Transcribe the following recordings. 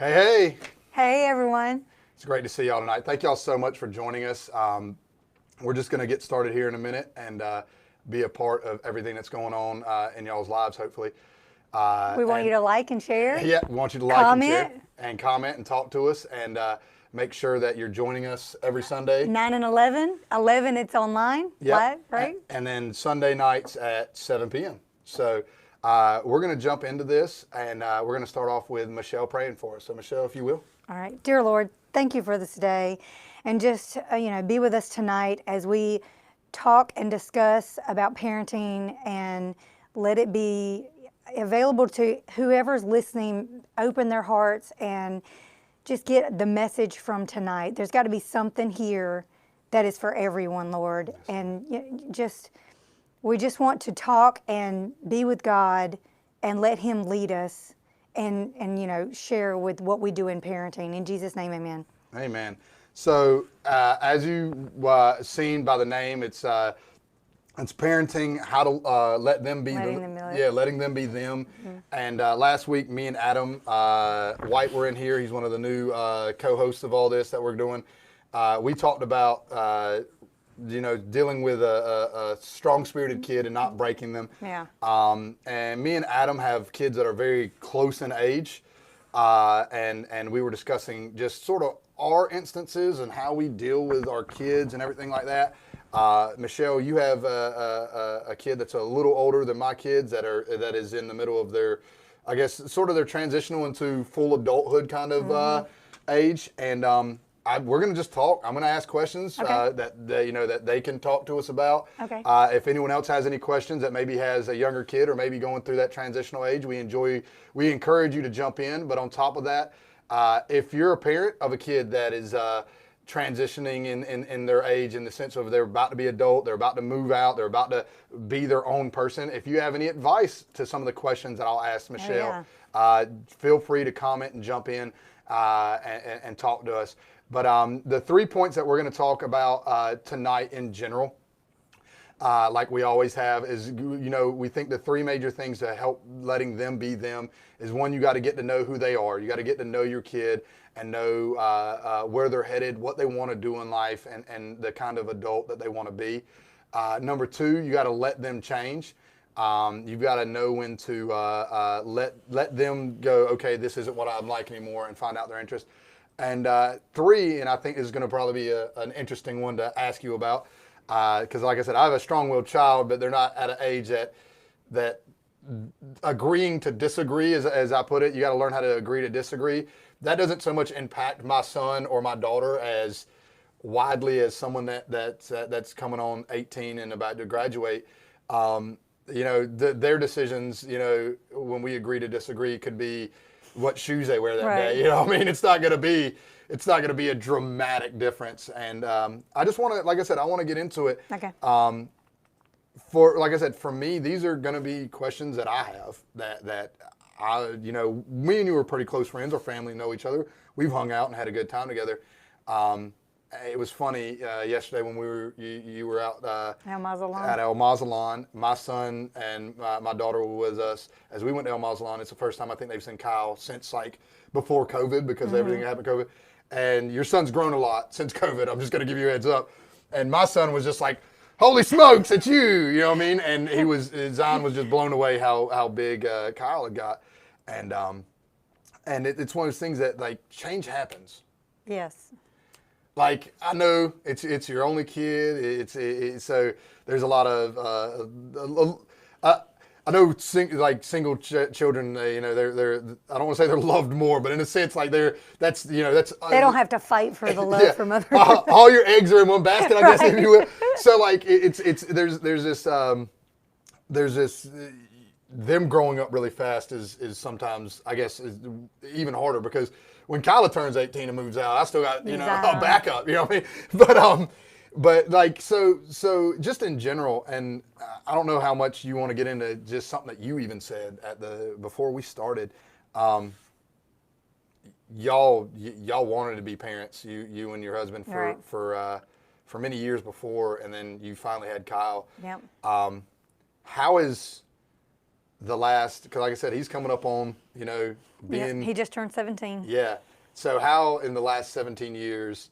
Hey, hey. Hey, everyone. It's great to see y'all tonight. Thank y'all so much for joining us. We're just going to get started here in a minute and be a part of everything that's going on in y'all's lives, hopefully. We want And you to like and share, yeah, we want you to like and share comment. and comment and talk to us and make sure that you're joining us every Sunday. 9 and 11. 11, it's online, Yep. live, right? And then Sunday nights at 7 p.m. So we're going to jump into this and we're going to start off with Michelle praying for us. So, Michelle, if you will. All right. Dear Lord, thank you for this day. And just, be with us tonight as we talk and discuss about parenting, and let it be available to whoever's listening. Open their hearts and just get the message from tonight. There's got to be something here that is for everyone, Lord. And we just want to talk and be with God and let Him lead us and share with what we do in parenting. In Jesus' name, amen. Amen. So, as you seen by the name, it's parenting, how to let them be Letting them know it. yeah, letting them be them. Mm-hmm. And last week, me and Adam White were in here. He's one of the new co-hosts of all this that we're doing. We talked about dealing with a strong-spirited kid and not breaking them. Yeah. And me and Adam have kids that are very close in age, and we were discussing just sort of our instances and how we deal with our kids and everything like that. Michelle, you have a kid that's a little older than my kids that is in the middle of their, I guess, sort of their transitional into full adulthood kind of age, and we're going to just talk. I'm going to ask questions that they can talk to us about. Okay. If anyone else has any questions that maybe has a younger kid or maybe going through that transitional age, we encourage you to jump in. But on top of that, if you're a parent of a kid that is transitioning in their age, in the sense of they're about to be adult, they're about to move out, they're about to be their own person, if you have any advice to some of the questions that I'll ask Michelle, feel free to comment and jump in and talk to us. But the 3 points that we're going to talk about tonight in general, like we always have, is, we think the three major things to help letting them be them is, one, you got to get to know who they are. You got to get to know your kid and know where they're headed, what they want to do in life, and the kind of adult that they want to be. Number two, you got to let them change. You've got to know when to let them go, okay, this isn't what I'm like anymore, and find out their interest. And three, and I think this is going to probably be an interesting one to ask you about, because like I said, I have a strong-willed child, but they're not at an age that agreeing to disagree, as I put it, you got to learn how to agree to disagree. That doesn't so much impact my son or my daughter as widely as someone that's coming on 18 and about to graduate. Their decisions, when we agree to disagree, could be what shoes they wear that day. You know what I mean? It's not going to be a dramatic difference. And I just want to, like I said, I want to get into it. Okay. Like I said, for me, these are going to be questions that I have that I, me and you are pretty close friends. Our family know each other. We've hung out and had a good time together. It was funny yesterday when you were out at El Mazalon. My son and my daughter were with us as we went to El Mazalon. It's the first time I think they've seen Kyle since like before COVID, because everything happened with COVID. And your son's grown a lot since COVID. I'm just going to give you a heads up. And my son was just like, holy smokes, it's you. You know what I mean? And Zion was just blown away how big Kyle had got. And it's one of those things that, like, change happens. Yes. Like, I know it's your only kid. So there's a lot of I know single children. They're I don't want to say they're loved more, but in a sense, like they don't have to fight for the love from others. All your eggs are in one basket, I guess, if you will. So like there's this them growing up really fast is sometimes, I guess, is even harder, because when Kyla turns 18 and moves out, I still got a backup. You know what I mean? But like so just in general, and I don't know how much you want to get into just something that you even said before we started. Y'all wanted to be parents, you and your husband, for many years before, and then you finally had Kyle. Yep. How is the last, because like I said, he's coming up on, being. He just turned 17. Yeah. So how in the last 17 years,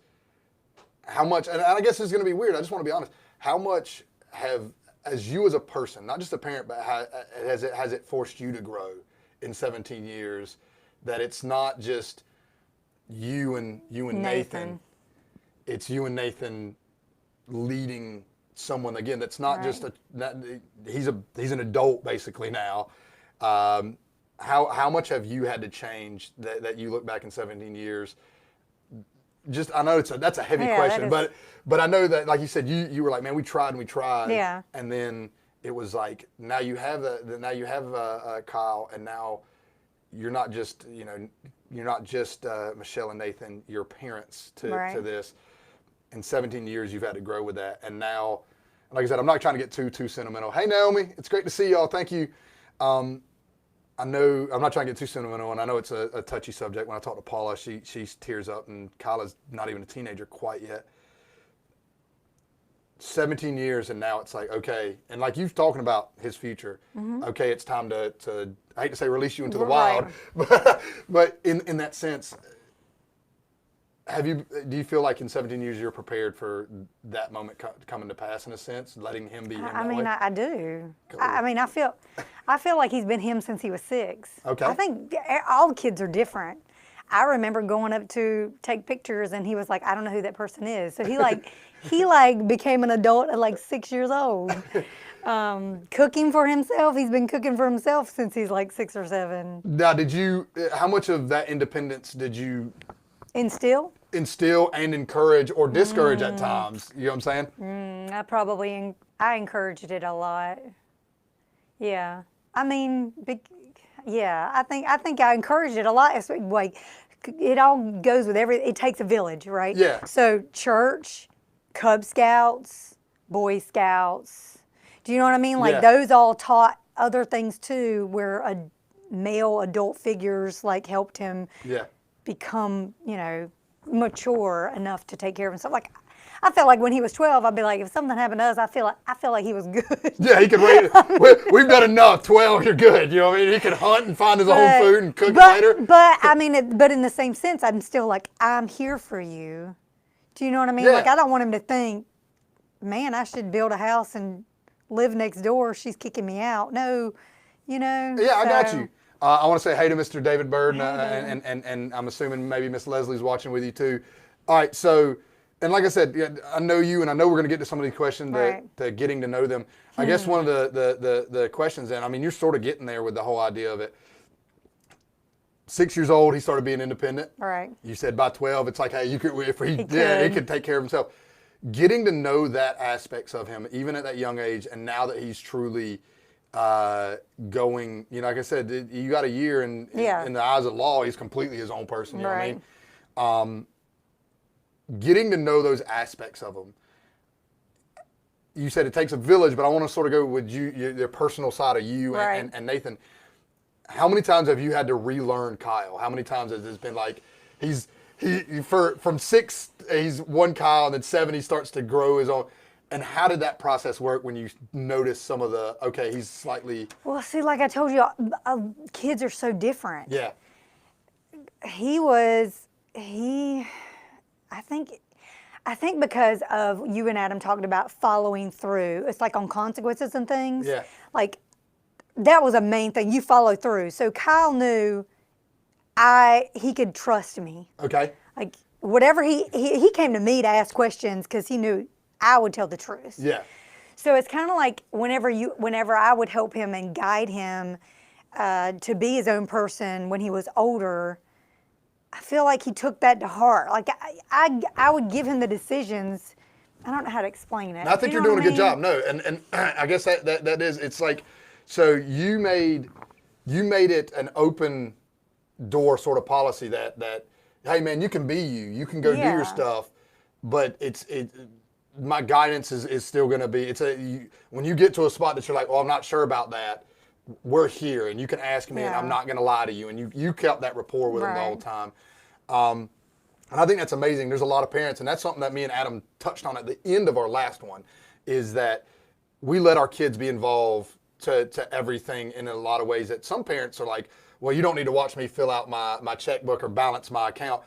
how much, and I guess it's going to be weird, I just want to be honest, how much as you as a person, not just a parent, but has it forced you to grow in 17 years, that it's not just you and Nathan. It's you and Nathan leading someone, again, that's not just he's an adult basically now. How much have you had to change that you look back in 17 years? Just, I know that's a heavy question, but I know that, like you said, you were like, man, we tried, Yeah. and then it was like, now you have Kyle, and now you're not just Michelle and Nathan, you're parents to this. In 17 years, you've had to grow with that, and now, like I said, I'm not trying to get too sentimental. Hey, Naomi, it's great to see y'all. Thank you. I know I'm not trying to get too sentimental, and I know it's a touchy subject. When I talk to Paula, she tears up, and Kyla's not even a teenager quite yet. 17 years, and now it's like, okay, and like you've talking about his future. Okay, it's time to I hate to say release you into the wild, but in that sense, do you feel like in 17 years you're prepared for that moment coming to pass, in a sense, letting him be him that way? I do. Cool. I feel like he's been him since he was 6. Okay. I think all kids are different. I remember going up to take pictures, and he was like, I don't know who that person is. So he became an adult at like 6 years old. Cooking for himself, he's been cooking for himself since he's like 6 or 7. Now, how much of that independence did you instill and encourage or discourage at times? You know what I'm saying? I encouraged it a lot. Yeah. I mean, yeah, I think I encouraged it a lot. It's like, it all goes with it takes a village, right? Yeah. So church, Cub Scouts, Boy Scouts. Do you know what I mean? Like those all taught other things too, where male adult figures like helped him become, mature enough to take care of himself. Like, I felt like when he was 12, I'd be like, if something happened to us, I feel like he was good. Yeah, he could wait. We've done enough. 12, you're good. You know what I mean? He could hunt and find his own food and cook it later. But in the same sense, I'm still like, I'm here for you. Do you know what I mean? Yeah. Like, I don't want him to think, man, I should build a house and live next door. She's kicking me out. No, Yeah, I got you. I want to say hey to Mr. David Bird, and I'm assuming maybe Miss Leslie's watching with you too. All right, so, and like I said, I know you, and I know we're going to get to some of these questions, to getting to know them. I guess one of the questions, and I mean, you're sort of getting there with the whole idea of it. 6 years old, he started being independent. Right. You said by 12, it's like, hey, he could take care of himself. Getting to know that aspects of him, even at that young age, and now that he's truly going, like I said, you got a year, and in the eyes of law, he's completely his own person. You know what I mean? Getting to know those aspects of him. You said it takes a village, but I want to sort of go with the personal side of you and Nathan. How many times have you had to relearn Kyle? How many times has it been like from 6, he's one Kyle, and then 7, he starts to grow his own. And how did that process work when you noticed some of he's slightly... Well, see, like I told you, kids are so different. Yeah. I think because of you and Adam talking about following through, it's like on consequences and things. Yeah. Like, that was a main thing. You follow through. So Kyle knew he could trust me. Okay. Like, whatever he came to me to ask questions because he knew I would tell the truth. Yeah. So it's kind of like whenever I would help him and guide him to be his own person when he was older, I feel like he took that to heart. Like, I would give him the decisions. I don't know how to explain it. I think you're doing a good job. No, and I guess that is, it's like, so you made it an open door sort of policy that hey man, you can be you can go do your stuff, but my guidance is still going to be, when you get to a spot that you're like, oh, I'm not sure about that, we're here, and you can ask me, and I'm not going to lie to you, and you kept that rapport with them the whole time. And I think that's amazing. There's a lot of parents, and that's something that me and Adam touched on at the end of our last one, is that we let our kids be involved to everything in a lot of ways that some parents are like, well, you don't need to watch me fill out my checkbook or balance my account.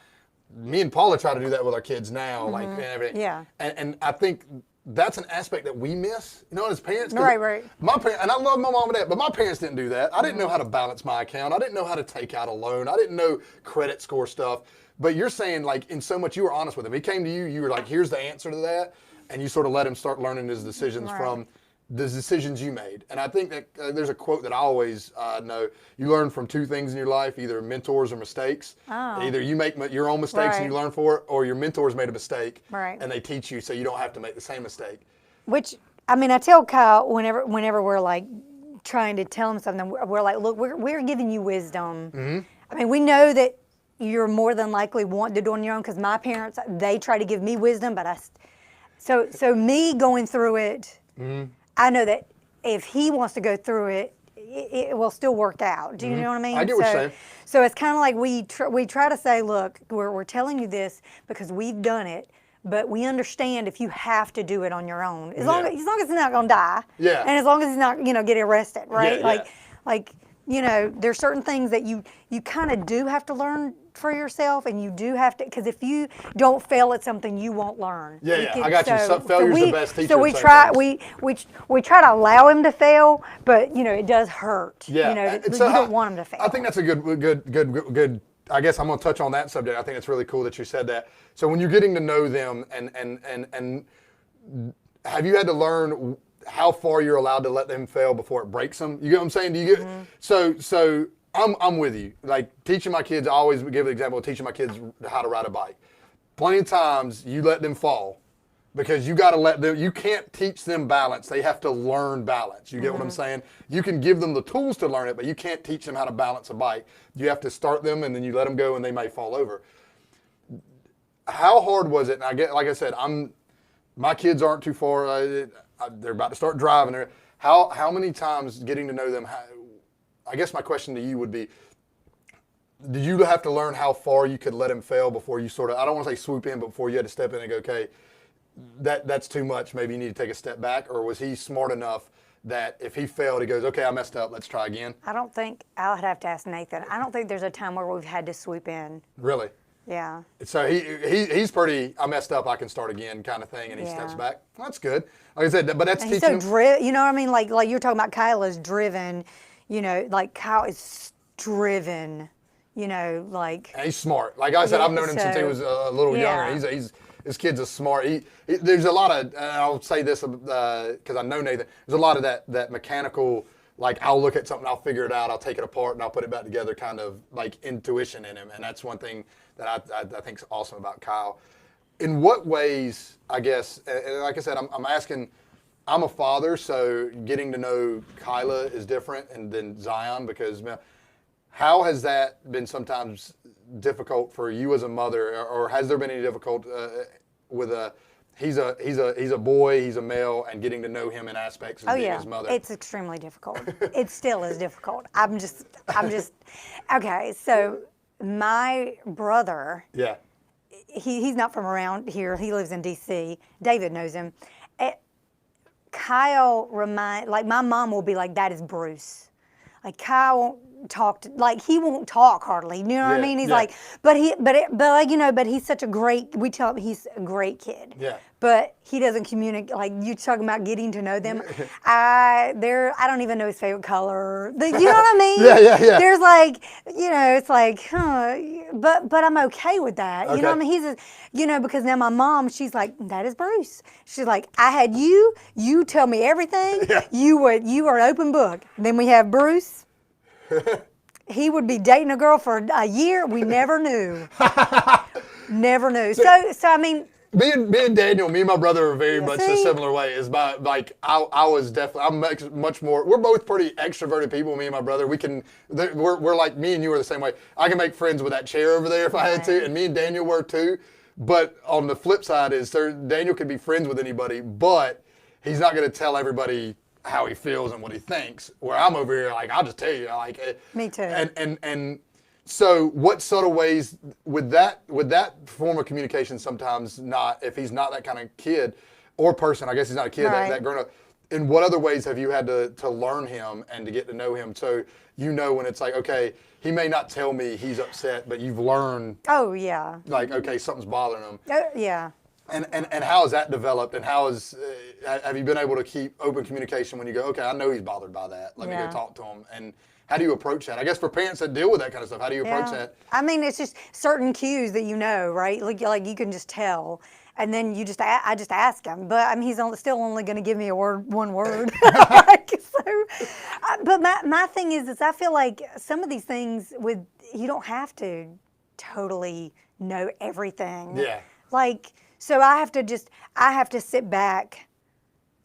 Me and Paula try to do that with our kids now, like and everything. Yeah. And I think that's an aspect that we miss, as parents. Right. My parents, and I love my mom and dad, but my parents didn't do that. I didn't know how to balance my account. I didn't know how to take out a loan. I didn't know credit score stuff. But you're saying, like, in so much, you were honest with him. He came to you, you were like, here's the answer to that. And you sort of let him start learning his decisions from the decisions you made. And I think that there's a quote that I always know. You learn from two things in your life, either mentors or mistakes. Oh. Either you make your own mistakes and you learn for it, or your mentors made a mistake and they teach you so you don't have to make the same mistake. Which, I mean, I tell Kyle whenever we're like trying to tell him something, we're like, look, we're giving you wisdom. Mm-hmm. I mean, we know that you're more than likely wanting to do it on your own, because my parents, they try to give me wisdom, but so me going through it, I know that if he wants to go through it, it will still work out. Do you know what I mean? I get what you're saying. So it's kind of like we try to say, look, we're telling you this because we've done it, but we understand if you have to do it on your own, as long as he's not going to die, and as long as he's not get arrested, right? Like there's certain things that you kind of do have to learn for yourself, and you do have to, because if you don't fail at something, you won't learn. I got you. Failure's the best teacher. So we try to allow him to fail, but it does hurt. Yeah, you don't want him to fail. I think that's a good. I guess I'm going to touch on that subject. I think it's really cool that you said that. So when you're getting to know them, and have you had to learn how far you're allowed to let them fail before it breaks them? You get what I'm saying? Do you get so? I'm with you. Like teaching my kids, I always give an example of teaching my kids how to ride a bike. Plenty of times you let them fall because you got to let them. You can't teach them balance. They have to learn balance. You get what I'm saying? You can give them the tools to learn it, but you can't teach them how to balance a bike. You have to start them, and then you let them go, and they may fall over. How hard was it? And like I said, my kids aren't too far. They're about to start driving. How many times getting to know them? I guess my question to you would be, did you have to learn how far you could let him fail before you sort of, I don't want to say swoop in, but before you had to step in and go, okay, that's too much, maybe you need to take a step back? Or was he smart enough that if he failed, he goes, okay, I messed up, let's try again? I'll have to ask Nathan. I don't think there's a time where we've had to swoop in. Really? Yeah. So he's pretty, I messed up, I can start again kind of thing, and he steps back. Well, that's good. Like I said, but that's and teaching he's so driven, you know what I mean? Like you're talking about Kyle is driven, like Kyle is driven, like. And he's smart. Like I said, I've known him since he was a little younger. This kid's a smart. There's a lot of, and I'll say this because I know Nathan, there's a lot of that mechanical, like I'll look at something, I'll figure it out, I'll take it apart, and I'll put it back together kind of like intuition in him. And that's one thing that I think is awesome about Kyle. In what ways, I guess, and like I said, I'm asking, I'm a father, so getting to know Kyla is different and then Zion, because how has that been sometimes difficult for you as a mother, or has there been any difficult with he's a boy, he's a male, and getting to know him in aspects of being his mother? It's extremely difficult. It still is difficult. I'm just okay. So my brother, he's not from around here. He lives in D.C. David knows him. Kyle like my mom will be like, that is Bruce. Like Kyle won't talk he won't talk hardly. You know what I mean? He's like, but he's such a great. We tell him he's a great kid. Yeah. But he doesn't communicate. Like you talking about getting to know them. I don't even know his favorite color. You know what I mean? Yeah. There's like, it's like, but I'm okay with that. You know what I mean? He's because now my mom, she's like, that is Bruce. She's like, I had you tell me everything. Yeah. You are an open book. Then we have Bruce. He would be dating a girl for a year. We never knew. Never knew. So I mean. Me and Daniel, me and my brother are very much a similar way. Is by like I was definitely, I'm much more. We're both pretty extroverted people. Me and my brother, we're like, me and you are the same way. I can make friends with that chair over there if I had to, and me and Daniel were too. But on the flip side is Daniel can be friends with anybody, but he's not going to tell everybody how he feels and what he thinks. Where I'm over here, like I'll just tell you, like me too. And so, what subtle ways would that form of communication sometimes not, if he's not that kind of kid or person, I guess he's not a kid, that grown up, in what other ways have you had to learn him and to get to know him? So when it's like, okay, he may not tell me he's upset, but you've learned. Oh yeah. Like, okay, something's bothering him. Yeah. And how has that developed? And how have you been able to keep open communication when you go, okay, I know he's bothered by that. Let me go talk to him. And how do you approach that? I guess for parents that deal with that kind of stuff, how do you approach that? I mean, it's just certain cues that right? Like you can just tell. And then I just ask him, but I mean, he's still only going to give me one word. But my thing is I feel like some of these things you don't have to totally know everything. Yeah. Like, so I have to sit back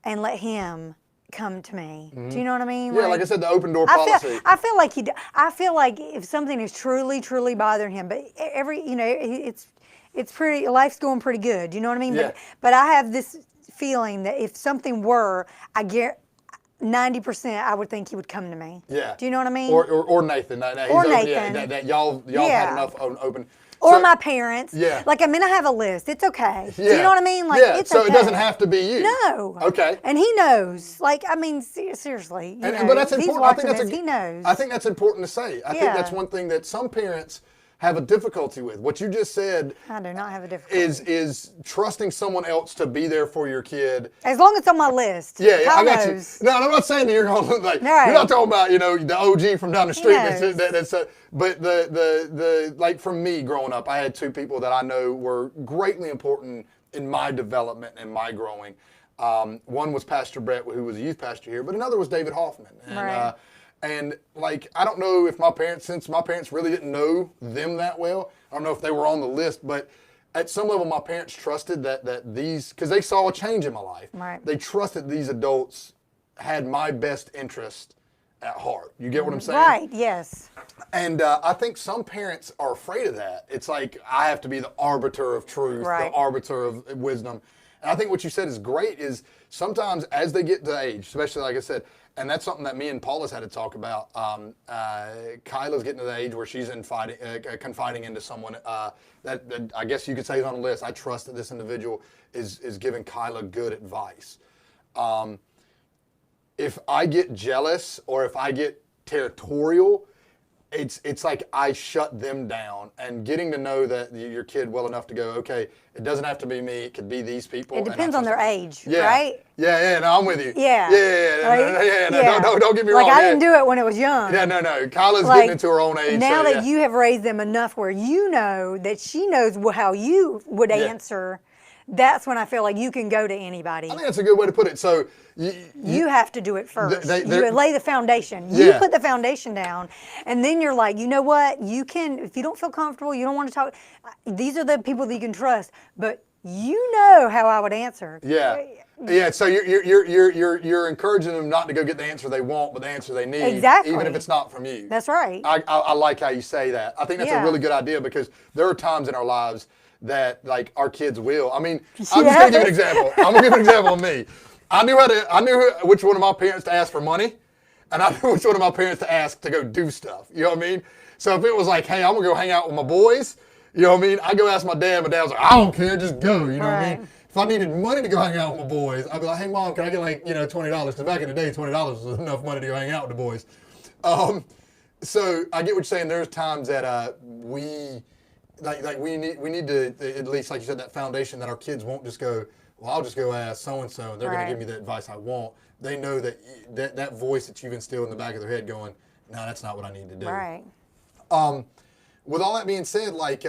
and let him come to me. Mm-hmm. Do you know what I mean? Yeah, like I said, the open door policy. I feel like if something is truly, truly bothering him, but it's pretty, life's going pretty good. You know what I mean? Yeah. But I have this feeling that if something were, I get 90%, I would think he would come to me. Yeah. Do you know what I mean? Or Nathan. Or Nathan. Yeah, that y'all had enough open. Or my parents. Yeah. Like, I mean, I have a list. It's okay. Yeah. Do you know what I mean? Like, it's so okay. it doesn't have to be you. No. Okay. And he knows. Like, I mean, seriously. But that's important. He's watching this. He knows. I think that's important to say. I think that's one thing that some parents have a difficulty with. What you just said, I do not have a difficulty. Is trusting someone else to be there for your kid. As long as it's on my list. Yeah, Kyle I got knows. you. No, I'm not saying that you're going to look like, right. You're not talking about, the OG from down the street. He But the like for me growing up, I had two people that I know were greatly important in my development and my growing. One was Pastor Brett, who was a youth pastor here, but another was David Hoffman. And, right. And like, I don't know if since my parents really didn't know them that well, I don't know if they were on the list, but at some level my parents trusted that these, because they saw a change in my life. Right. They trusted these adults had my best interest at heart. You get what I'm saying? Right, yes. And I think some parents are afraid of that. It's like, I have to be the arbiter of truth, right. the arbiter of wisdom. And I think what you said is great, is sometimes as they get to age, especially like I said, and that's something that me and Paula's had to talk about. Kyla's getting to the age where she's confiding into someone that I guess you could say is on the list. I trust that this individual is giving Kyla good advice. If I get jealous or if I get territorial, it's like I shut them down, and getting to know that your kid well enough to go, okay, it doesn't have to be me, it could be these people. It depends on their age, yeah. right? Yeah, no, I'm with you. Yeah. Don't get me wrong. Like, I didn't do it when it was young. Yeah, no. Kyla's getting into her own age. Now that you have raised them enough where you know that she knows how you would answer, that's when I feel like you can go to anybody. I think that's a good way to put it. So you have to do it first. You lay the foundation. Yeah. You put the foundation down, and then you're like, you know what? You can, if you don't feel comfortable, you don't want to talk. These are the people that you can trust, but you know how I would answer. Yeah. Yeah, so you're encouraging them not to go get the answer they want, but the answer they need, exactly. even if it's not from you. That's right. I like how you say that. I think that's a really good idea, because there are times in our lives that like our kids will. I mean, I'm just gonna give an example. I'm gonna give an example of me. I knew which one of my parents to ask for money, and I knew which one of my parents to ask to go do stuff. You know what I mean? So if it was like, hey, I'm gonna go hang out with my boys, you know what I mean? I go ask my dad. My dad was like, I don't care, just go. You know what I mean? If I needed money to go hang out with my boys, I'd be like, hey, Mom, can I get like, $20? Because back in the day, $20 was enough money to go hang out with the boys. So I get what you're saying. There's times that we need to, at least like you said, that foundation that our kids won't just go, well, I'll just go ask so-and-so, and they're going to give me the advice I want. They know that voice that you've instilled in the back of their head going, no, that's not what I need to do. Right. With all that being said, like,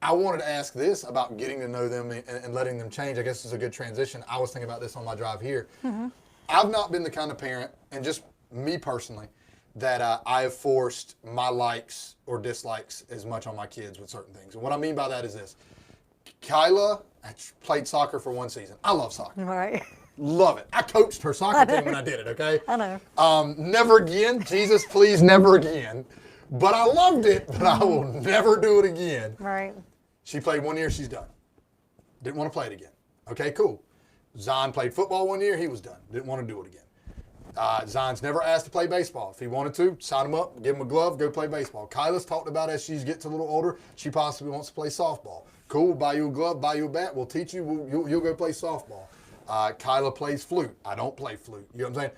I wanted to ask this about getting to know them and letting them change. I guess this is a good transition. I was thinking about this on my drive here. Mm-hmm. I've not been the kind of parent, and just me personally, that I have forced my likes or dislikes as much on my kids with certain things. And what I mean by that is this. Kyla played soccer for one season. I love soccer. Right. Love it. I coached her soccer team when I did it, okay? I know. Never again. Jesus, please, never again. But I loved it, but I will never do it again. Right. She played 1 year, she's done. Didn't want to play it again. Okay, cool. Zion played football 1 year, he was done. Didn't want to do it again. Zion's never asked to play baseball. If he wanted to, sign him up, give him a glove, go play baseball. Kyla's talked about as she gets a little older, she possibly wants to play softball. Cool, buy you a glove, buy you a bat, we'll teach you, you'll go play softball. Kyla plays flute. I don't play flute. You know what I'm saying?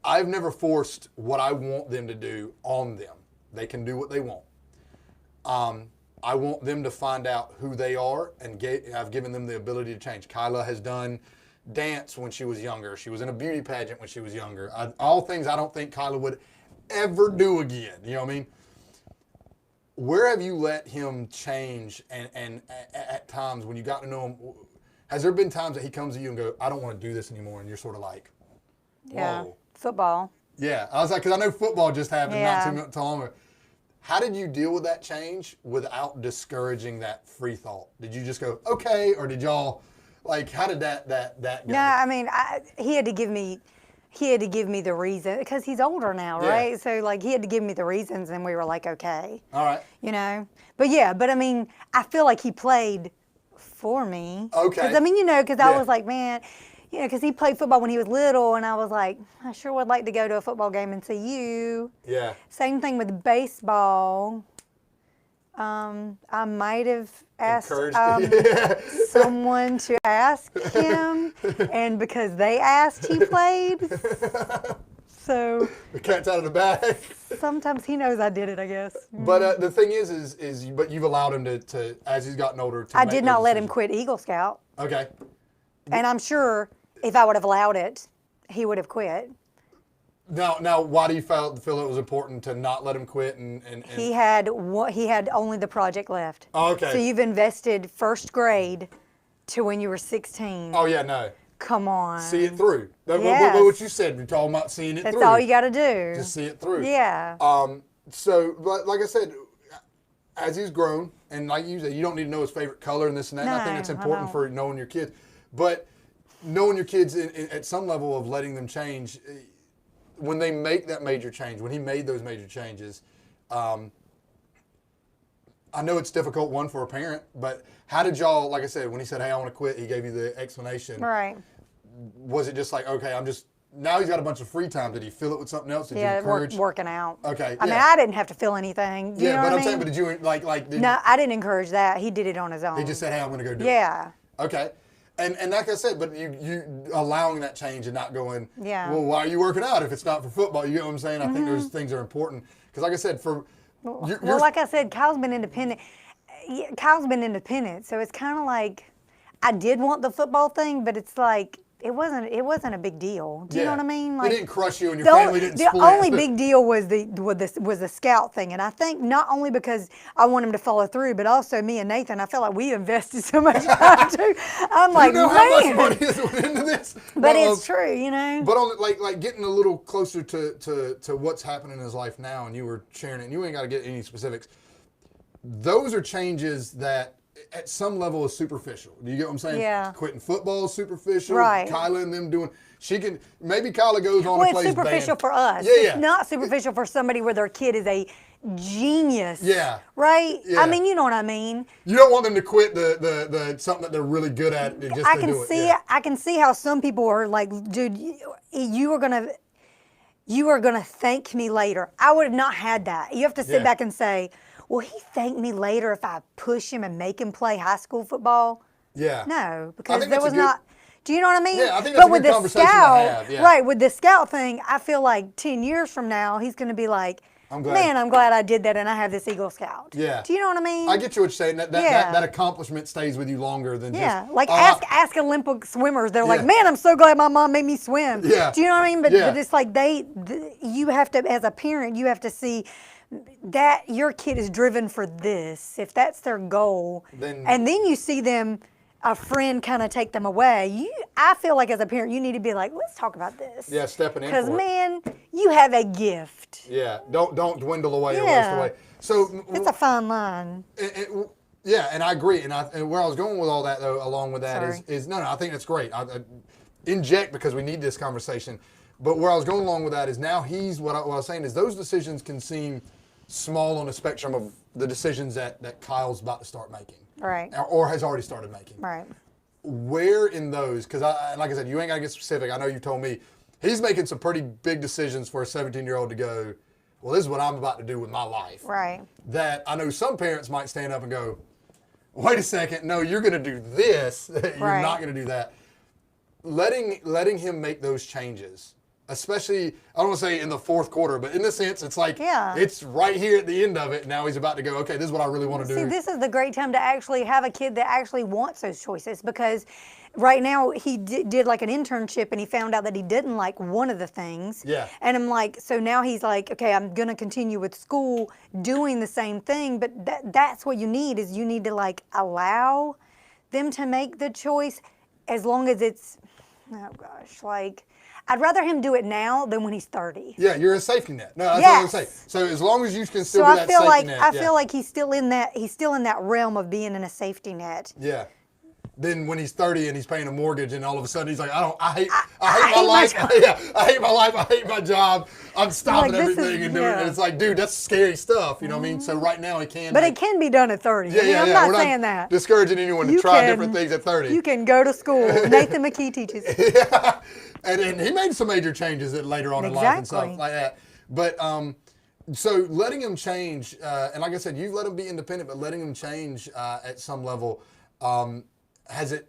I've never forced what I want them to do on them. They can do what they want. I want them to find out who they are, and I've given them the ability to change. Kyla has done dance when she was younger. She was in a beauty pageant when she was younger. All things I don't think Kyla would ever do again. You know what I mean? Where have you let him change? And at times when you got to know him, has there been times that he comes to you and go, I don't want to do this anymore, and you're sort of like, whoa. Yeah, football. Yeah, I was like, because I know football just happened Yeah. not too long ago. How did you deal with that change without discouraging that free thought? Did you just go, okay, or did y'all, like, how did that go? No, I mean, he had to give me the reason, because he's older now, Yeah. right? So, like, he had to give me the reasons, and we were like, okay. All right. You know? But I mean, I feel like he played for me. Okay. Because, I mean, because I Yeah. was like, man, because he played football when he was little, and I was like, I sure would like to go to a football game and see you. Yeah. Same thing with baseball. I might have asked someone to ask him, and because they asked, he played. So The cat's out of the bag. sometimes he knows I did it, I guess. But the thing is but you've allowed him to as he's gotten older, to I make did those not let him decisions. quit Eagle Scout, Okay. and I'm sure if I would have allowed it, he would have quit. Now, why do you feel it was important to not let him quit? And He had only the project left. Oh, okay. So you've invested first grade to when you were 16. Oh yeah, no. Come on. See it through. Yes. What you said, you're talking about seeing it That's through. all you got to do. Just see it through. Yeah. So, like I said, as he's grown, and like you said, you don't need to know his favorite color and this and that. And I think No, it's I important don't. for knowing your kids. But knowing your kids at some level of letting them change, when they make that major change, when he made those major changes, I know it's difficult, one, for a parent, but how did y'all, like I said, when he said, hey, I want to quit, he gave you the explanation. Right. Was it just like, okay, now he's got a bunch of free time. Did he fill it with something else? Did you Yeah, encourage? working out. Okay, I mean, yeah. I didn't have to feel anything. Do you know but what I'm I mean? saying, but did you, like did No, I didn't encourage that. He did it on his own. he just said, hey, I'm going to go do it? Yeah. Okay. And like I said, but you allowing that change and not going, Yeah. well, why are you working out if it's not for football? You know what I'm saying? I think those things are important. Because like I said, Well, like I said, Kyle's been independent. Kyle's been independent, so it's kind of like I did want the football thing, but it's like it wasn't a big deal. Do you know what I mean? Like, it didn't crush you and your the family only, didn't the split. only big deal was the scout thing, and I think not only because I want him to follow through, but also me and Nathan. I feel like we invested so much time too. I'm like, you know man, how much money is went into this? but it's true, you know. But on like getting a little closer to what's happening in his life now, and you were sharing it, and you ain't got to get any specifics. Those are changes that at some level is superficial. Do you get what I'm saying? Yeah. Quitting football is superficial. Right. Kyla and them doing. Maybe Kyla goes on Well, and it's plays superficial band. for us. Yeah, It's not superficial for somebody where their kid is a genius. Yeah. Right? Yeah. I mean, you know what I mean. You don't want them to quit the something that they're really good at and just I to can do it. see Yeah. I can see how some people are like, dude, you are gonna thank me later. I would have not had that. You have to sit Yeah. back and say, will he thank me later if I push him and make him play high school football? Yeah. No, I because think there that's a was good- not. Do you know what I mean? Yeah, I think that's but a with good the conversation to scout, have, yeah. right? With the scout thing, I feel like 10 years from now, he's going to be like, I'm glad. man, I'm glad I did that and I have this Eagle Scout. Yeah. Do you know what I mean? I get you what you're saying. That Yeah. that accomplishment stays with you longer than Yeah, just. like oh, ask Olympic swimmers. They're like, Yeah. man, I'm so glad my mom made me swim. Yeah. Do you know what I mean? But Yeah. it's like you have to, as a parent, you have to see that your kid is driven for this. If that's their goal, and then you see them, a friend kind of take them away. I feel like as a parent, you need to be like, let's talk about this. Yeah, stepping in Because for it. man, you have a gift. Yeah, don't dwindle away or Yeah. waste away. So It's a fine line. yeah, and I agree. And where I was going with all that though, along with that Sorry. is no, I think that's great. I inject because we need this conversation. But where I was going along with that is now what I was saying is those decisions can seem small on the spectrum of the decisions that Kyle's about to start making. Right. Or has already started making. Right. Where in those, because like I said, you ain't got to get specific. I know you told me he's making some pretty big decisions for a 17-year-old to go, well, this is what I'm about to do with my life. Right. That I know some parents might stand up and go, wait a second, no, you're going to do this. You're Right. not going to do that. letting him make those changes, especially, I don't want to say in the fourth quarter, but in the sense, it's like, it's right here at the end of it. Now he's about to go, okay, this is what I really want to do. See, this is the great time to actually have a kid that actually wants those choices, because right now he did like an internship and he found out that he didn't like one of the things. Yeah. And I'm like, so now he's like, okay, I'm going to continue with school doing the same thing. But that's what you need, is you need to like allow them to make the choice, as long as it's, oh gosh, like, I'd rather him do it now than when he's 30. Yeah, you're a safety net. No, that's what I'm saying. So as long as you can still be that safety net. I feel like he's still in that realm of being in a safety net. Yeah. Then when he's 30 and he's paying a mortgage, and all of a sudden he's like, I hate my life. I hate my life. I hate my job. I'm stopping everything and doing it. And it's like, dude, that's scary stuff. You know what I mean? So right now he can. But it can be done at 30. Yeah, I'm not saying that. Discouraging anyone to try different things at 30. You can go to school. Nathan McKee teaches. Yeah. And he made some major changes later on in life and stuff like that. But so letting him change, and like I said, you've let him be independent, but letting him change at some level, has it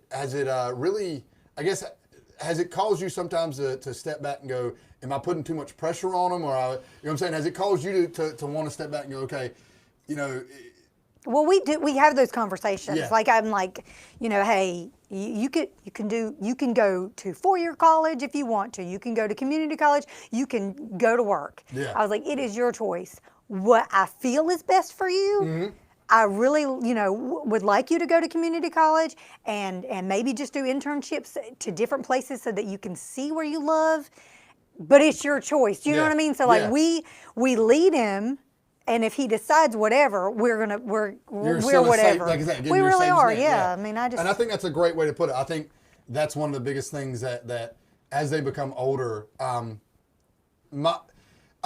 really, I guess, has it caused you sometimes to step back and go, am I putting too much pressure on him? Or, you know what I'm saying? Has it caused you to want to step back and go, okay, you know. Well, we have those conversations. Yeah. Like, I'm like, you know, hey, you can go to four-year college if you want to. You can go to community college. You can go to work. Yeah. I was like, it is your choice. What I feel is best for you. Mm-hmm. I really, you know, would like you to go to community college and maybe just do internships to different places so that you can see where you love. But it's your choice. Do you know what I mean? So like we lead him. And if he decides whatever, we're whatever. Like I said, we really are, net, yeah. I mean, and I think that's a great way to put it. I think that's one of the biggest things that as they become older, I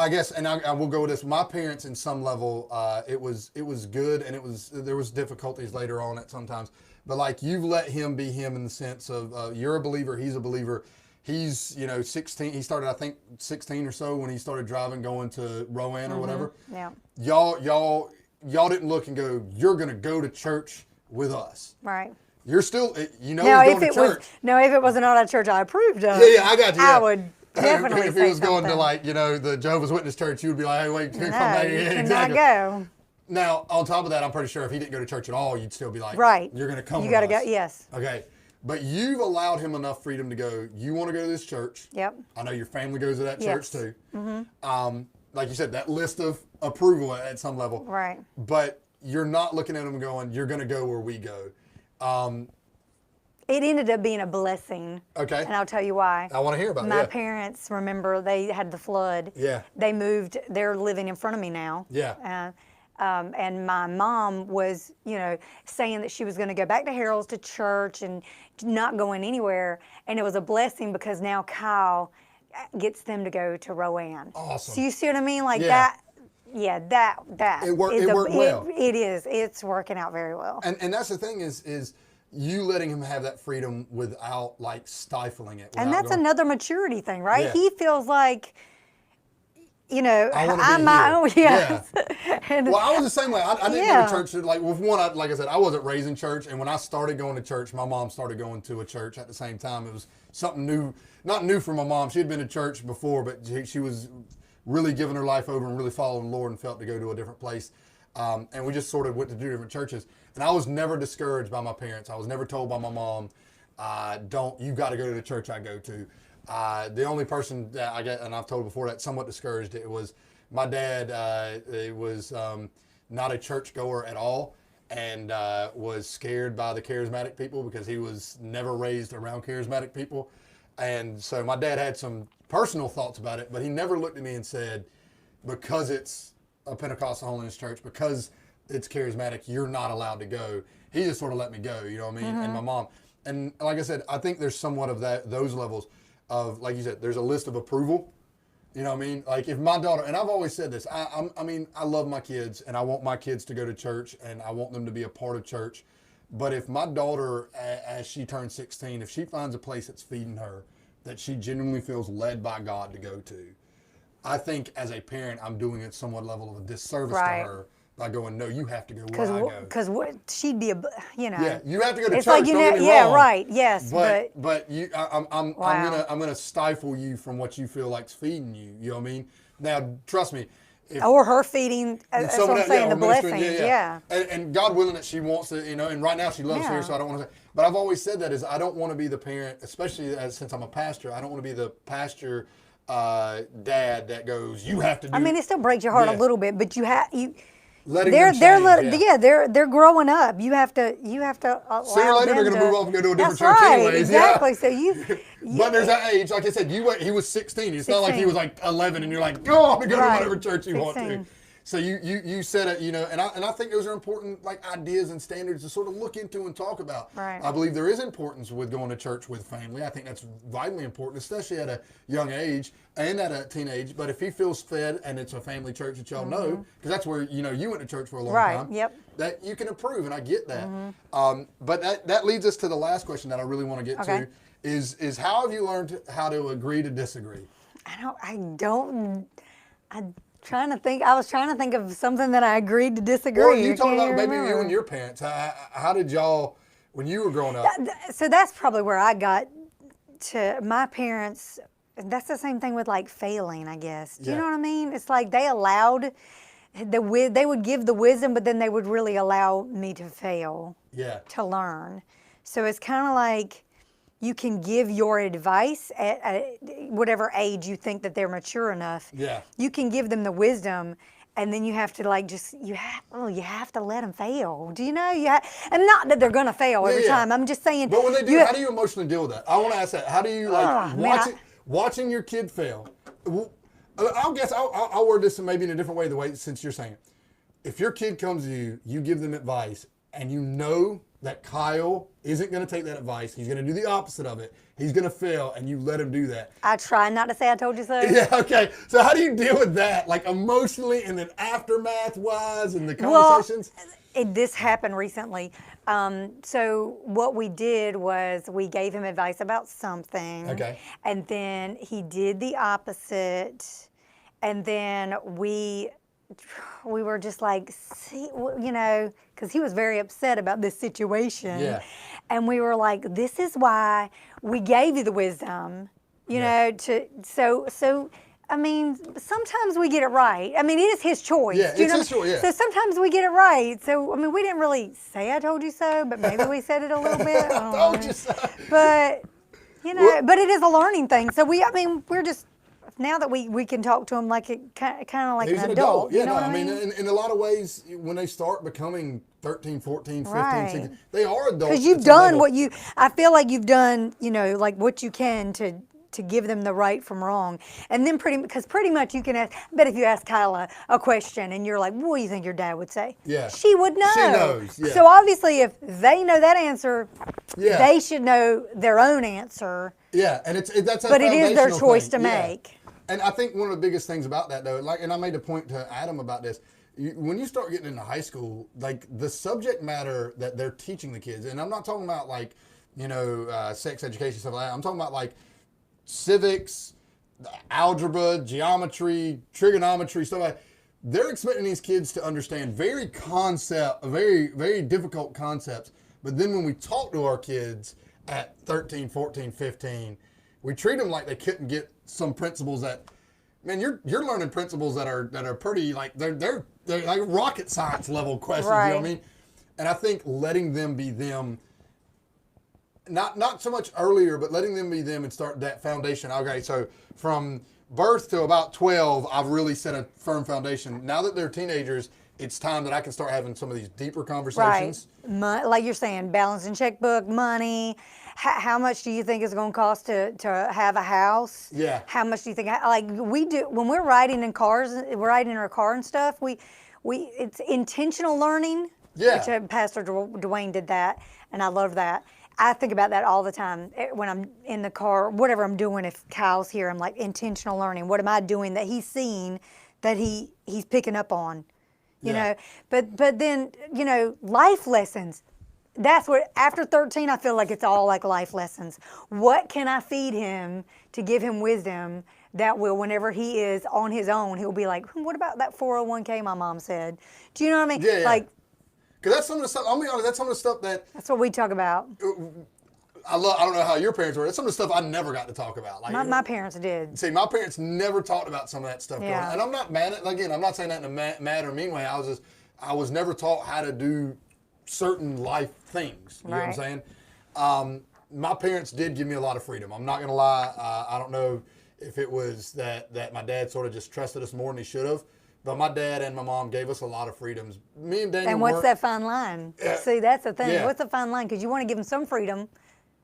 guess, and I will go with this. My parents, in some level, it was good, and there was difficulties later on at sometimes. But like, you've let him be him in the sense of you're a believer, he's a believer. He's 16. He started, I think, 16 or so when he started driving, going to Rowan or whatever. Yeah. Y'all didn't look and go, you're gonna go to church with us. Right. You're still, now, you're going to church. If it was not a church I approved of, yeah, I got you. Yeah. I would definitely if he was going to the Jehovah's Witness church, you would be like, hey, wait, come back. you Yeah, cannot exactly. go. Now, on top of that, I'm pretty sure if he didn't go to church at all, you'd still be like, right, you're going to come. You got to go. us. Yes. Okay. But you've allowed him enough freedom to go, you want to go to this church. Yep. I know your family goes to that church too. Mm-hmm. Like you said, that list of approval at some level. Right. But you're not looking at him going, you're going to go where we go. It ended up being a blessing. Okay. And I'll tell you why. I want to hear about it. My parents, remember, they had the flood. Yeah. They moved. They're living in front of me now. Yeah. And my mom was, saying that she was going to go back to Harold's to church and not going anywhere. And it was a blessing because now Kyle gets them to go to Rowan. Awesome. So you see what I mean? Like that. Yeah, that. It worked well. It is. It's working out very well. And that's the thing is you letting him have that freedom without like stifling it. And that's another maturity thing, right? Yeah. He feels like, I'm my own. Yes. Yeah. And, well, I was the same way. I didn't go to church. Like with one, like I said, I wasn't raised in church. And when I started going to church, my mom started going to a church at the same time. It was something new, not new for my mom. She had been to church before, but she was really giving her life over and really following the Lord and felt to go to a different place. And we just sort of went to two different churches. And I was never discouraged by my parents. I was never told by my mom, you got to go to the church I go to. The only person that I get, and I've told before, that somewhat discouraged it was my dad. He was not a churchgoer at all, and was scared by the charismatic people because he was never raised around charismatic people. And so my dad had some personal thoughts about it, but he never looked at me and said, because it's a Pentecostal holiness church, because it's charismatic, you're not allowed to go. He just sort of let me go, you know what I mean? Mm-hmm. And my mom. And like I said, I think there's somewhat of those levels of, like you said, there's a list of approval. You know what I mean? Like if my daughter, and I've always said this, I love my kids and I want my kids to go to church and I want them to be a part of church. But if my daughter, as she turns 16, if she finds a place that's feeding her, that she genuinely feels led by God to go to, I think as a parent, I'm doing it somewhat level of a disservice to her by going, no, you have to go where I go. Because she'd be Yeah, you have to go to it's church. like Don't get me yeah, wrong. right, yes, But you, I'm Wow. gonna stifle you from what you feel like's feeding you. You know what I mean? Now, trust me. If or her feeding. That's some what of I'm that, saying. or The ministering, blessings, yeah. And God willing that she wants to, and right now she loves Yeah. here, so I don't want to. But I've always said that is I don't want to be the parent, especially since I'm a pastor. I don't want to be the pastor dad that goes, you have to do. I mean, it still breaks your heart Yeah. a little bit, but you. Letting They're them change, yeah, they're growing up. You have to allow Sooner or later, them they're going to move off and go to a different That's church right, anyways. exactly. Yeah. So you But there's that age, like I said, he was 16. It's not like he 16. was like 11 and you're like, go on and go to Right. whatever church you want 16. to. So you said it, and I think those are important like ideas and standards to sort of look into and talk about. Right. I believe there is importance with going to church with family. I think that's vitally important, especially at a young age and at a teenage. But if he feels fed and it's a family church that y'all know, because that's where you went to church for a long Right, time. yep. That you can improve, and I get that. But that leads us to the last question that I really want to get Okay. to is how have you learned how to agree to disagree? I'm trying to think. I was trying to think of something that I agreed to disagree. Or you I talk can't about even maybe you remember. and your parents. How did y'all, when you were growing up? So that's probably where I got to my parents. That's the same thing with like failing, I guess. Do you Yeah. know what I mean? It's like they allowed they would give the wisdom, but then they would really allow me to fail Yeah. to learn. So it's kind of like you can give your advice at whatever age you think that they're mature enough. Yeah. You can give them the wisdom, and then you have to like you have to let them fail. Do you know? And not that they're gonna fail every Yeah. time. I'm just saying. But when they do, how do you emotionally deal with that? I want to ask that. How do you watching your kid fail? I guess I'll word this maybe in a different way, since you're saying it. If your kid comes to you, you give them advice, and you know that Kyle isn't going to take that advice. He's going to do the opposite of it. He's going to fail, and you let him do that. I try not to say I told you so. Yeah, okay. So how do you deal with that, like emotionally and then aftermath-wise and the conversations? This happened recently. So what we did was we gave him advice about something. Okay. And then he did the opposite. And then we were just like, see, because he was very upset about this situation. Yeah. And we were like, this is why we gave you the wisdom, so I mean, sometimes we get it right. I mean, it is his choice. Yeah, it's his choice, yeah. So sometimes we get it right. So, I mean, we didn't really say I told you so, but maybe we said it a little bit. I don't Told know. you so. But, but it is a learning thing. So we're just, now that we can talk to him like kind of like He's an adult. Yeah, you know what I mean, mean? in a lot of ways, when they start becoming 13, 14, 15, Right. 16, they are adults. Because you've to a done level. I feel like you've done, like what you can to give them the right from wrong. And then pretty much you can ask, I bet if you ask Kyla a question and you're like, what do you think your dad would say? Yeah. She would know. She knows, yeah. So obviously if they know that answer, Yeah. they should know their own answer. Yeah, and that's a But it is their foundational choice thing. to Yeah. make. And I think one of the biggest things about that, though, and I made a point to Adam about this, when you start getting into high school, like the subject matter that they're teaching the kids, and I'm not talking about like, sex education, stuff like that. I'm talking about like civics, algebra, geometry, trigonometry, stuff like that. They're expecting these kids to understand very very difficult concepts. But then when we talk to our kids at 13, 14, 15, we treat them like they couldn't get some principles that, man, you're learning principles that are pretty like they're like rocket science level questions. Right. You know what I mean? And I think letting them be them, not so much earlier, but letting them be them and start that foundation. Okay, so from birth to about 12, I've really set a firm foundation. Now that they're teenagers, it's time that I can start having some of these deeper conversations. Right. Like you're saying, balancing checkbook, money. How much do you think it's going to cost to have a house? Yeah. How much do you think? Like we do when we're riding in cars, we're riding in our car and stuff. It's intentional learning. Yeah. Which Pastor Dwayne did that, and I love that. I think about that all the time when I'm in the car, whatever I'm doing. If Kyle's here, I'm like intentional learning. What am I doing that he's seeing that he's picking up on? You know, but then life lessons. that's what, after 13, I feel like it's all like life lessons. What can I feed him to give him wisdom that will, whenever he is on his own, he'll be like, what about that 401k my mom said? Do you know what I mean? Yeah, yeah. Like, Because that's some of the stuff, I'll be honest, that's some of the stuff that that's what we talk about. I love. I don't know how your parents were. That's some of the stuff I never got to talk about. Like, My parents did. see, my parents never talked about some of that stuff. Yeah. And I'm not mad at, again, I'm not saying that in a mad or mean way. I was never taught how to do certain life things. You know what I'm saying? My parents did give me a lot of freedom. I'm not going to lie. I don't know if it was that my dad sort of just trusted us more than he should have. But my dad and my mom gave us a lot of freedoms. Me and Daniel. And what's that fine line? See, that's the thing. Yeah. What's the fine line? Because you want to give them some freedom,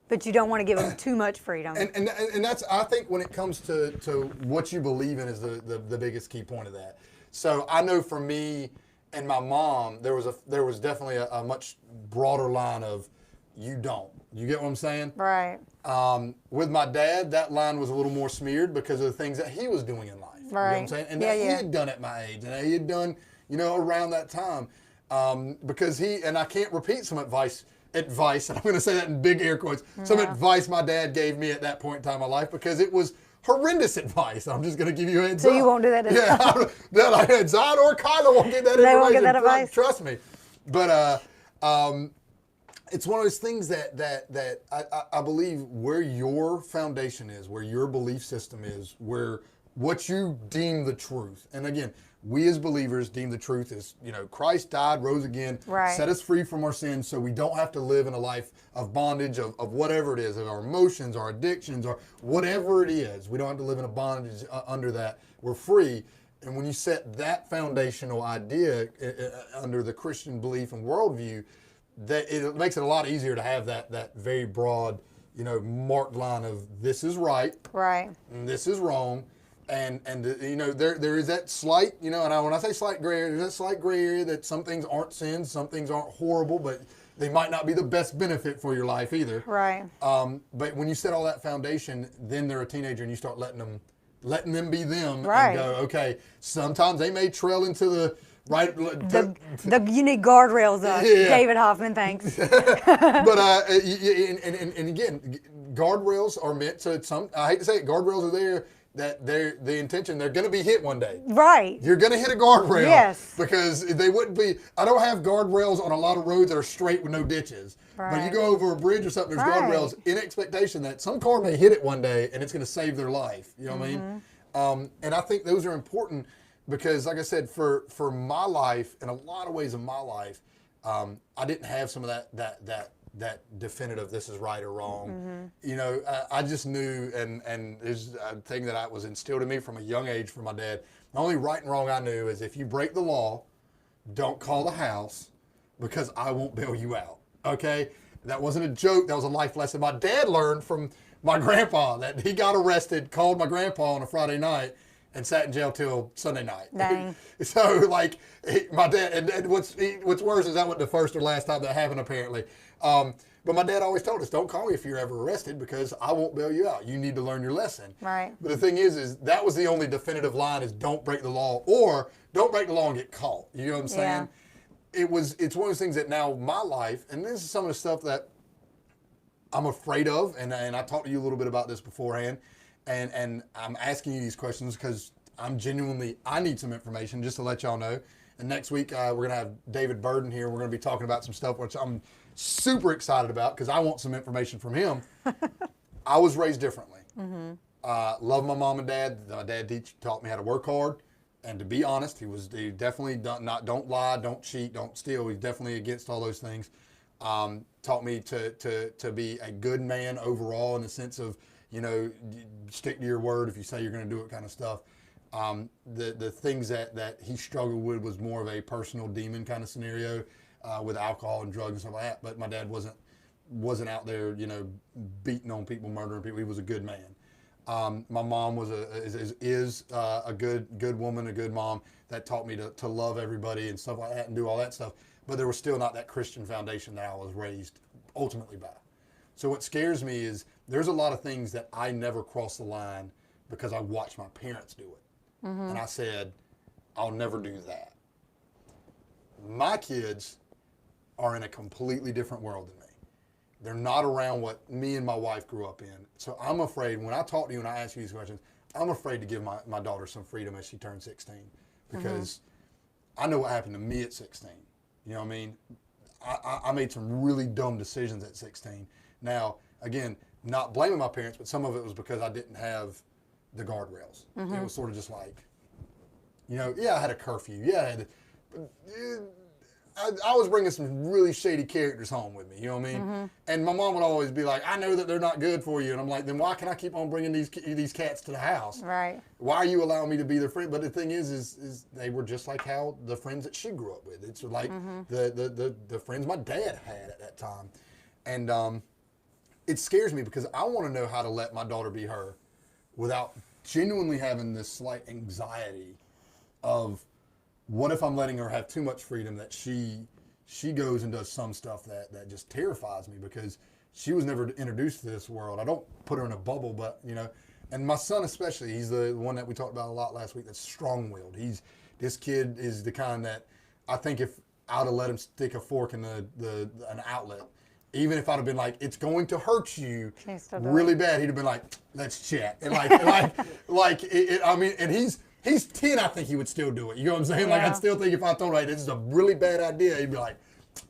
but you don't want to give them too much freedom. And that's, I think, when it comes to what you believe in is the biggest key point of that. So I know for me and my mom, there was definitely a much broader line of you don't. You get what I'm saying? Right. With my dad, that line was a little more smeared because of the things that he was doing in life. Right. You know what I'm saying? And that he had done at my age, and that he had done, around that time. Because and I can't repeat some advice, and I'm going to say that in big air quotes, some advice my dad gave me at that point in time in my life, because it was horrendous advice. I'm just going to give you a heads up. So you won't do that? That Zion or Kyla won't get that information. They won't get that advice? Trust me. But it's one of those things that I believe where your foundation is, where your belief system is, where what you deem the truth. And again, we as believers deem the truth as, Christ died, rose again, set us free from our sins so we don't have to live in a life of bondage of whatever it is, of our emotions, our addictions, or whatever it is. We don't have to live in a bondage under that. We're free. And when you set that foundational idea under the Christian belief and worldview, that it makes it a lot easier to have that very broad, marked line of this is right, and this is wrong. And there is that slight, and when I say slight gray area, there's that slight gray area that some things aren't sins, some things aren't horrible, but they might not be the best benefit for your life either. Right. But when you set all that foundation, then they're a teenager and you start letting them be them. Right. And go, okay, sometimes they may trail into the right. You need guardrails up. Yeah. David Hoffman, thanks. But and again, guardrails are meant to I hate to say it, guardrails are there that the intention, they're going to be hit one day. Right. You're going to hit a guardrail. Yes. Because they wouldn't be, I don't have guardrails on a lot of roads that are straight with no ditches. Right. But you go over a bridge or something, there's guardrails in expectation that some car may hit it one day and it's going to save their life. You know what I mean? And I think those are important because, like I said, for my life, in a lot of ways in my life, I didn't have some of that definitive, this is right or wrong. I just knew, and there's a thing that was instilled in me from a young age from my dad. The only right and wrong I knew is if you break the law, don't call the house because I won't bail you out. Okay? That wasn't a joke. That was a life lesson my dad learned from my grandpa, that he got arrested, called my grandpa on a Friday night, and sat in jail till Sunday night. Dang. So, my dad, and what's worse is that wasn't the first or last time that happened, apparently. But my dad always told us, don't call me if you're ever arrested because I won't bail you out. You need to learn your lesson. Right. But the thing is that was the only definitive line is don't break the law or don't break the law and get caught. You know what I'm saying? Yeah. It's one of those things that now my life, and this is some of the stuff that I'm afraid of, and I talked to you a little bit about this beforehand, and I'm asking you these questions because I need some information just to let y'all know. And next week, we're going to have David Burden here. We're going to be talking about some stuff which I'm super excited about because I want some information from him. I was raised differently. Love my mom and dad. My dad taught me how to work hard and to be honest. He definitely don't lie, don't cheat, don't steal. He's definitely against all those things. Taught me to be a good man overall in the sense of, stick to your word if you say you're going to do it kind of stuff. The things that he struggled with was more of a personal demon kind of scenario with alcohol and drugs and stuff like that. But my dad wasn't out there, beating on people, murdering people. He was a good man. My mom is a good woman, a good mom that taught me to love everybody and stuff like that and do all that stuff. But there was still not that Christian foundation that I was raised ultimately by. So what scares me is there's a lot of things that I never crossed the line because I watched my parents do it. And I said, I'll never do that. My kids, are in a completely different world than me. They're not around what me and my wife grew up in. So I'm afraid, when I talk to you and I ask you these questions, I'm afraid to give my daughter some freedom as she turns 16, because I know what happened to me at 16. You know what I mean? I made some really dumb decisions at 16. Now, again, not blaming my parents, but some of it was because I didn't have the guardrails. It was sort of just like, you know, yeah, I had a curfew. Yeah, I was bringing some really shady characters home with me, you know what I mean? And my mom would always be like, I know that they're not good for you. And I'm like, then why can I keep on bringing these cats to the house? Right. Why are you allowing me to be their friend? But the thing is they were just like how the friends that she grew up with. It's like the friends my dad had at that time. And it scares me because I want to know how to let my daughter be her without genuinely having this slight anxiety of, what if I'm letting her have too much freedom that she goes and does some stuff that just terrifies me, because she was never introduced to this world. I don't put her in a bubble, but, you know, and my son especially, he's the one that we talked about a lot last week that's strong-willed. This kid is the kind that I think if I'd have let him stick a fork in an outlet, even if I'd have been like, it's going to hurt you really bad, he'd have been like, let's chat. And I mean, and he's 10, I think he would still do it. You know what I'm saying? Yeah. Like, I'd still think if I told him, like, this is a really bad idea, he'd be like,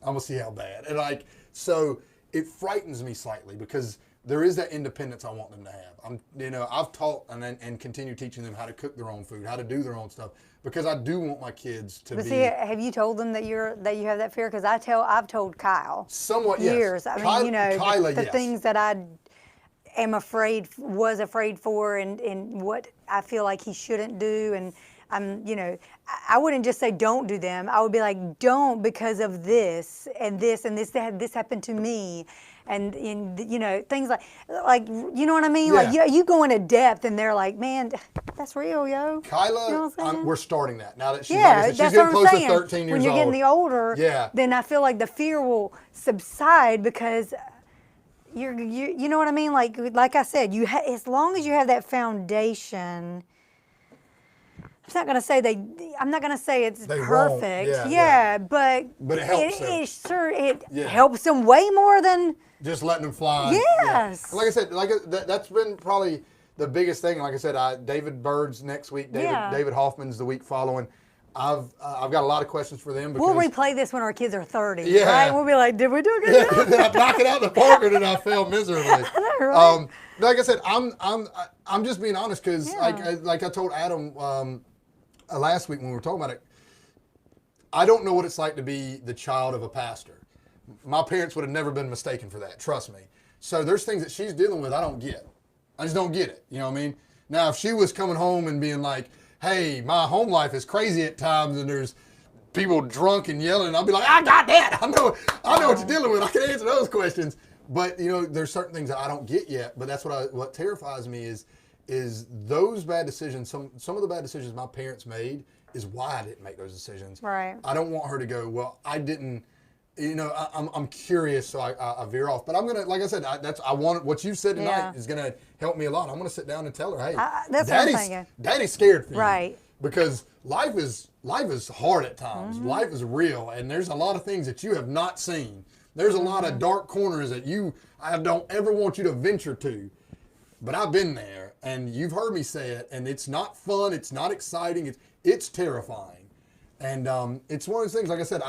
I'm going to see how bad. And like, so it frightens me slightly, because there is that independence I want them to have. I've taught and continue teaching them how to cook their own food, how to do their own stuff, because I do want my kids to be. See, have you told them that you have that fear? Because I've told Kyle. Somewhat, yes. Years. I mean, Kyla, the yes. things that I was afraid for, and what I feel like he shouldn't do, and I wouldn't just say don't do them. I would be like, don't, because of this and this and this. This happened to me, and things like you know what I mean. Yeah. Like you go into depth, and they're like, man, that's real, yo. Kyla, you know what I'm saying? we're starting that now that she's, Yeah, like I said, she's that's getting what I'm close saying. to 13 years old. When you're getting the older, Yeah. then I feel like the fear will subside, because you know what I mean? Like I said, as long as you have that foundation. I'm not gonna say it's They won't. perfect. Yeah. But it helps them. It sure Yeah. helps them way more than. Just letting them fly. Yes. Yeah. Like I said, that's been probably the biggest thing. Like I said, David Bird's next week. David Hoffman's the week following. I've got a lot of questions for them. Because, We'll replay this when our kids are 30. Yeah. Right? We'll be like, did we do a good job? Did I knock it out of the park, or did I fail miserably? I know, right? Like I said, I'm just being honest, because like I told Adam last week when we were talking about it, I don't know what it's like to be the child of a pastor. My parents would have never been mistaken for that, trust me. So there's things that she's dealing with I don't get. I just don't get it, you know what I mean? Now, if she was coming home and being like, hey, my home life is crazy at times and there's people drunk and yelling, I'll be like, I got that. I know what you're dealing with. I can answer those questions. But, there's certain things that I don't get yet. But that's what terrifies me is those bad decisions. Some of the bad decisions my parents made is why I didn't make those decisions. Right. I don't want her to go, well, I didn't, I'm curious, so I veer off. But I'm gonna, like I said, I want what you've said tonight is gonna help me a lot. I'm gonna sit down and tell her, hey, that's what I'm thinking. Daddy's scared for you, Right? Because life is hard at times. Life is real, and there's a lot of things that you have not seen. There's a lot of dark corners that I don't ever want you to venture to. But I've been there, and you've heard me say it, and it's not fun. It's not exciting. It's terrifying, and it's one of those things. Like I said,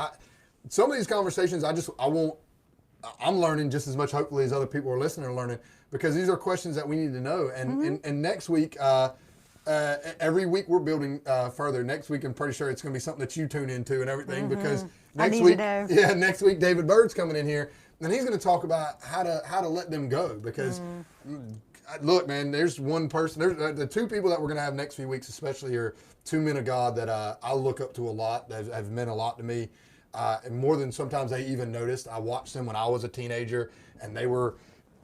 some of these conversations, I'm learning just as much, hopefully, as other people are listening and learning, because these are questions that we need to know. And next week, every week we're building further. Next week, I'm pretty sure it's going to be something that you tune into and everything, because next week David Bird's coming in here, and he's going to talk about how to let them go, because look, man, there's one person, there's the two people that we're going to have next few weeks, especially, are two men of God that I look up to a lot, that have meant a lot to me. And more than sometimes they even noticed. I watched them when I was a teenager, and they were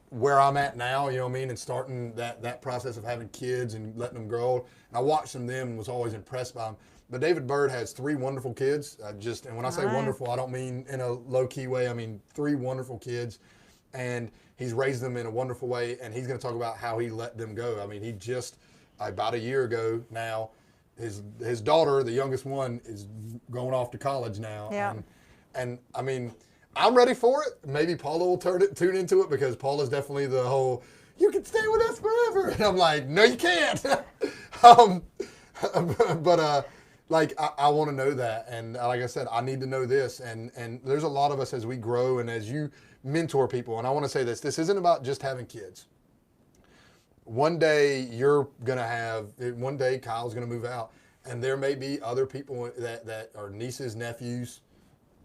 where I'm at now, you know what I mean, and starting that process of having kids and letting them grow. And I watched them then and was always impressed by them. But David Bird has 3 wonderful kids. And when I say wonderful, I don't mean in a low-key way. I mean 3 wonderful kids. And he's raised them in a wonderful way, and he's going to talk about how he let them go. I mean, he just, about a year ago now, his daughter, the youngest one, is going off to college now. Yeah. And I mean, I'm ready for it. Maybe Paula will tune into it because Paula's definitely the whole, you can stay with us forever. And I'm like, no, you can't. But like, I want to know that. And like I said, I need to know this. And there's a lot of us as we grow and as you mentor people. And I want to say this isn't about just having kids. One day one day Kyle's going to move out. And there may be other people that are nieces, nephews,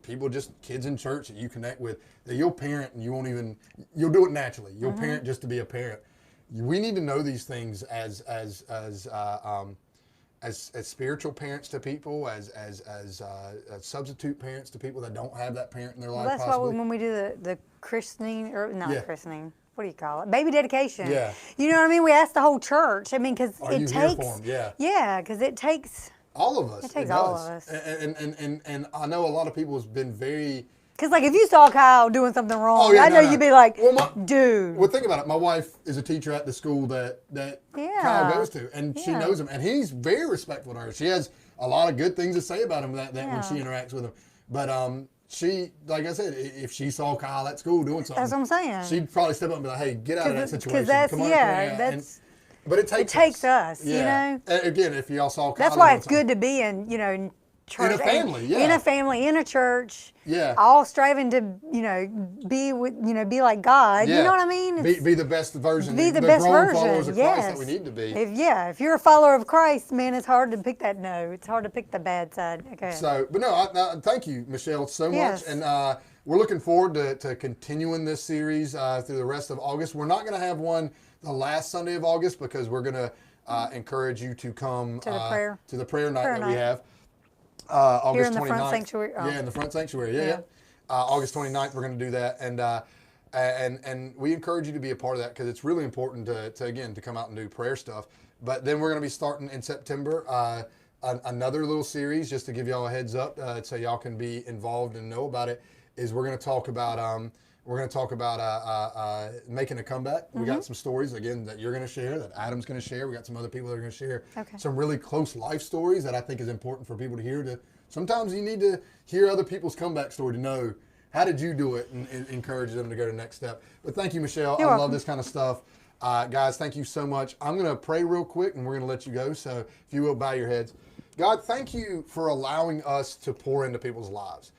people, just kids in church that you connect with, that you'll parent and you'll do it naturally. You'll parent just to be a parent. We need to know these things as spiritual parents to people, as substitute parents to people that don't have that parent in their life. Well, that's possibly. why when we do the christening, or not Yeah. christening, what do you call it? Baby dedication. Yeah. You know what I mean? We ask the whole church. I mean, because Are it you takes. here for 'em? Yeah. Yeah, because it takes. All of us. It takes does. all of us. And I know a lot of people has been very. Because, like, if you saw Kyle doing something wrong, Oh, yeah, I know no. you'd be like, Well, dude. Well, think about it. My wife is a teacher at the school that Yeah. Kyle goes to, and she Yeah. knows him, and he's very respectful to her. She has a lot of good things to say about him that when she interacts with him. But she, like I said, if she saw Kyle at school doing something, That's what I'm saying. she'd probably step up and be like, "Hey, get out of that situation. That's, Come on, but it takes us, you yeah. know? And again, if y'all saw Kyle, That's why doing it's good to be in, in church. In a family, yeah. In a family, in a church. Yeah. All striving to, be be like God. Yeah. You know what I mean? Be the best version. Be the best grown version. followers of Yes. Christ that we need to be. If you're a follower of Christ, man, it's hard to pick that no. It's hard to pick the bad side. Okay. So, but no, thank you, Michelle, so Yes. much. And we're looking forward to continuing this series through the rest of August. We're not going to have one the last Sunday of August because we're going to encourage you to come To the prayer night prayer that we night. have. August Here in the 29th. front sanctuary. Oh. Yeah, in the front sanctuary. Yeah. August 29th, we're going to do that. And we encourage you to be a part of that because it's really important to come out and do prayer stuff. But then we're going to be starting in September another little series, just to give y'all a heads up so y'all can be involved and know about it, is we're going to talk about making a comeback. We got some stories, again, that you're going to share, that Adam's going to share. We got some other people that are going to share some really close life stories that I think is important for people to hear. Sometimes you need to hear other people's comeback story to know, how did you do it, and encourage them to go to the next step. But thank you, Michelle. You're I welcome. love this kind of stuff. Guys, thank you so much. I'm going to pray real quick, and we're going to let you go. So if you will, bow your heads. God, thank you for allowing us to pour into people's lives,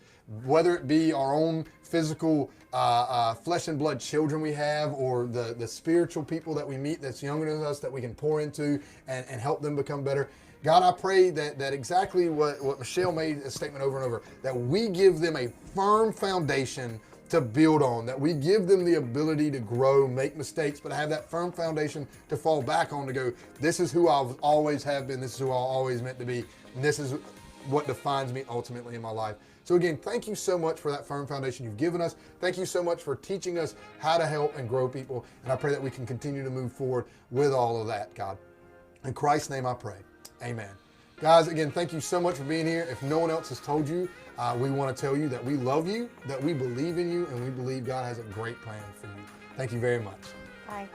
whether it be our own physical flesh and blood children we have, or the spiritual people that we meet that's younger than us that we can pour into and help them become better. God, I pray that exactly what Michelle made a statement over and over, that we give them a firm foundation to build on, that we give them the ability to grow, make mistakes, but have that firm foundation to fall back on, to go, this is who I've always have been, this is who I always meant to be, and this is what defines me ultimately in my life. So again, thank you so much for that firm foundation you've given us. Thank you so much for teaching us how to help and grow people, and I pray that we can continue to move forward with all of that, God. In Christ's name I pray, amen. Guys, again, thank you so much for being here. If no one else has told you, we want to tell you that we love you, that we believe in you, and we believe God has a great plan for you. Thank you very much. Bye.